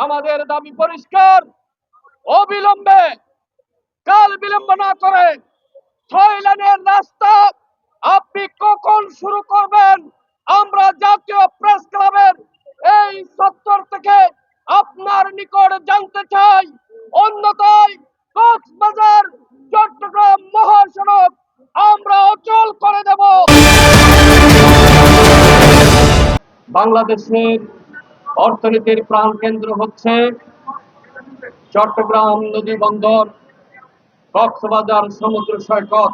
আমাদের দাবি পরিষ্কার, অবিলম্বে, কাল বিলম্ব না করে 6 লেনের রাস্তা আপনি কখন শুরু করবেন? আমরা জাতীয় প্রেস ক্লাবের এই চত্বর থেকে আপনার নিকট জানতে চাই। অন্যথায় কক্সবাজার চট্টগ্রাম মহাসড়ক আমরা অচল করে দেব। বাংলাদেশের অর্থনীতির প্রাণকেন্দ্র হচ্ছে চট্টগ্রাম নদী বন্দর, কক্সবাজার সমুদ্র সৈকত।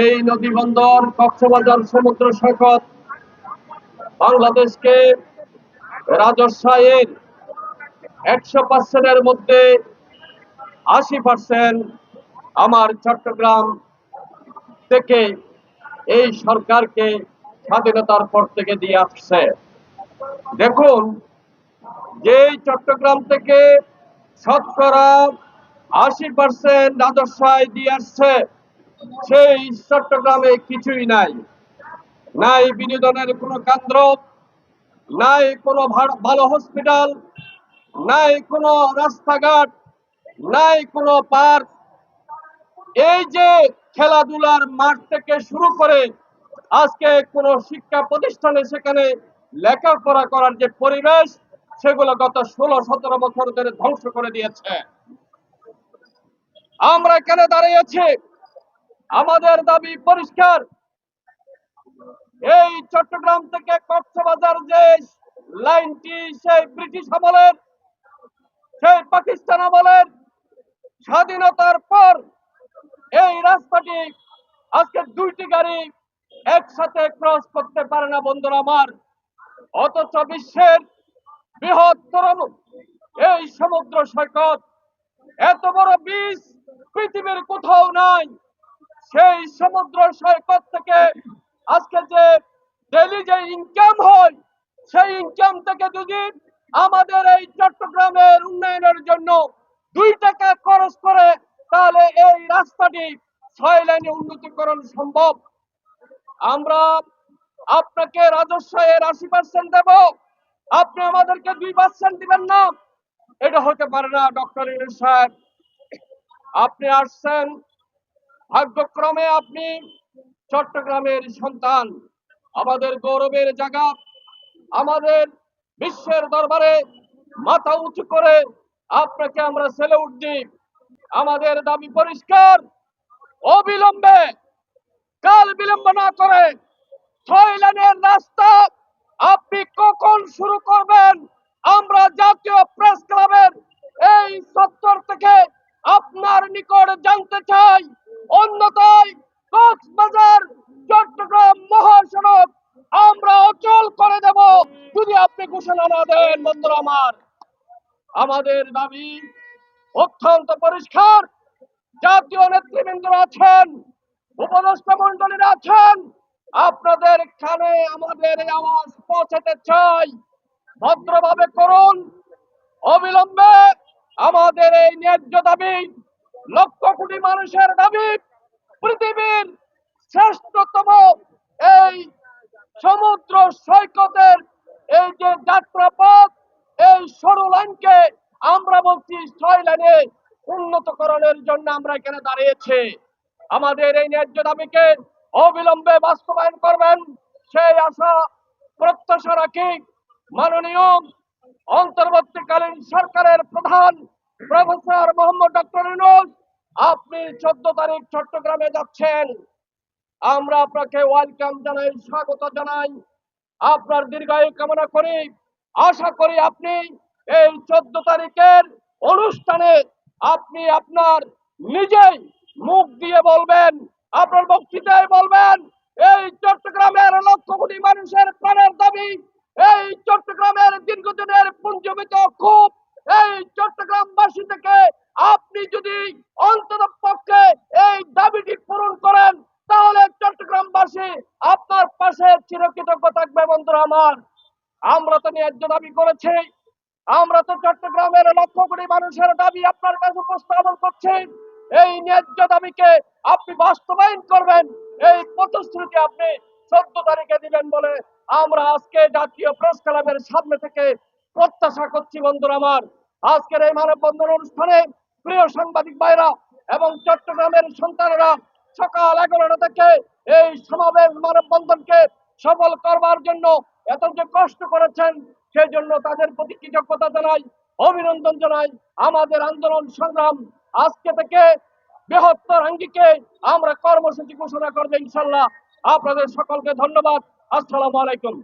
এই নদী বন্দর, কক্সবাজার সমুদ্র সৈকত বাংলাদেশকে রাজস্ব আয়ের 100%-এর মধ্যে 80% আমার চট্টগ্রাম থেকে এই সরকারকে স্বাধীনতার পর থেকে দিয়ে আসছে। দেখুন, যে চট্টগ্রাম থেকে শতকরা 80% রাজস্ব আয় দিয়ে আসছে, সেই চট্টগ্রামে কিছুই নাই। নাই বিনোদনের কোনো কেন্দ্র, নাই কোনো ভালো হসপিটাল, নাই কোনো রাস্তাঘাট, নাই কোনো পার্ক। এই যে খেলাধুলার মাঠ থেকে শুরু করে আজকে কোনো শিক্ষা প্রতিষ্ঠানে সেখানে লেখাপড়া করার যে পরিবেশ, সেগুলো গত 16-17 বছর ধরে ধ্বংস করে দিয়েছে। আমরা এখানে দাঁড়িয়েছি, আমাদের দাবি পরিষ্কার। এই চট্টগ্রাম থেকে কক্সবাজার যে লাইনটি, সেই ব্রিটিশ আমলের, সেই পাকিস্তান আমলের, স্বাধীনতার পর এই রাস্তাটি আজকে 2টি গাড়ি একসাথে ক্রস করতে পারে না বন্ধুরা আমার। অথচ বিশ্বের বৃহত্তর এই সমুদ্র সৈকত, এত বড় বিচ পৃথিবীর কোথাও নাই। সেই সমুদ্র সৈকত থেকে আজকে যে ডেইলি যে ইনকাম হয়, সেই ইনকাম থেকে যদি আমাদের এই চট্টগ্রামের উন্নয়নের জন্য 2 টাকা খরচ করে, তাহলে এই রাস্তাটি 6 লেনে উন্নতিকরণ সম্ভব। আমরা আপনাকে রাজস্ব এর 80% দেব, আপনি আমাদেরকে 2% দিবেন না? এটা হতে পারে না ডক্টর ইউনূস সাহেব। আপনি আসছেন, ভাগ্যক্রমে আপনি চট্টগ্রামের সন্তান, আমাদের গৌরবের জায়গা। আমাদের বিশ্বের দরবারে মাথা উঁচু করে আপনাকে আমরা স্যালুট দিই। আমাদের দাবি পরিষ্কার, অবিলম্বে, কাল বিলম্ব না করে 6 লেনের রাস্তা আপনি কখন শুরু করবেন? আমরা জাতীয় প্রেস ক্লাবের এই চত্বর থেকে আপনার নিকট জানতে চাই। অন্যথায় কক্সবাজার চট্টগ্রাম মহাসড়ক আমরা অচল করে দেব যদি আপনি ঘোষণা না দেন। বন্ধুরা আমার, আমাদের দাবি অত্যন্ত পরিষ্কার। জাতীয় নেতৃবৃন্দরা আছেন, উপদেষ্টা মন্ডলীরা আছেন, আপনাদের কানে আমাদের এই আওয়াজ পৌঁছাতে চাই। ভদ্রভাবে করুন, অবিলম্বে আমাদের এই ন্যায্য দাবি, লক্ষ কোটি মানুষের দাবি, পৃথিবীর শ্রেষ্ঠতম এই সমুদ্র সৈকতের এই যে যাত্রাপথ, এই সরু লাইনকে আমরা বলছি 6 লেনে উন্নতকরণের জন্য আমরা এখানে দাঁড়িয়েছি। আমাদের এই ন্যায্য দাবিকে অবিলম্বে বাস্তবায়ন করবেন, সেই আশা প্রত্যাশা রাখি। মাননীয় অন্তর্বর্তীকালীন সরকারের প্রধান প্রফেসর মোহাম্মদ ডক্টর ইউনূস, আপনি 14 তারিখ চট্টগ্রামে যাচ্ছেন। আমরা আপনাকে ওয়েলকাম জানাই, স্বাগত জানাই। আপনার দীর্ঘায়ু কামনা করি। আশা করি আপনি এই 14 তারিখের অনুষ্ঠানে আপনি আপনার নিজেই মুখ দিয়ে বলবেন, আপনার বক্তৃতায় বলবেন, এই চট্টগ্রামের লক্ষ কোটি মানুষের প্রাণের দাবি, এই চট্টগ্রামের দীর্ঘদিনের পুঞ্জীভূত ক্ষোভ, এই চট্টগ্রামবাসী থেকে আপনি যদি অন্তত পক্ষে এই দাবিটি পূরণ করেন, তাহলে চট্টগ্রামবাসী আপনার পাশে চিরকৃতজ্ঞ থাকবে। বন্ধুরা আমার, আমরা তো ন্যায্য দাবি করেছি, আমরা তো চট্টগ্রামের লক্ষ কোটি মানুষের দাবি আপনার কাছে উপস্থাপন করছি। এই ন্যায্য দাবিকে আপনি বাস্তবায়ন করবেন, এই প্রতিশ্রুতি আপনি 14 তারিখে দিবেন বলে আমরা আজকে জাতীয় প্রেস ক্লাবের সামনে থেকে প্রত্যাশা করছি বন্ধুরা আমার। আজকের এই মানববন্ধন অনুষ্ঠানে প্রিয় সাংবাদিক ভাইরা এবং চট্টগ্রামের সন্তানেরা সকাল 11টা থেকে এই সমাবেশ মানববন্ধনকে সফল করবার জন্য এত যে কষ্ট করেছেন, সেই জন্য তাদের প্রতি কৃতজ্ঞতা জানাই, অভিনন্দন জানাই। আমাদের আন্দোলন সংগ্রাম আজকে থেকে বৃহত্তর আঙ্গিকে আমরা কর্মসূচি ঘোষণা করবো ইনশাল্লাহ। আপনাদের সকলকে ধন্যবাদ। আসসালামু আলাইকুম।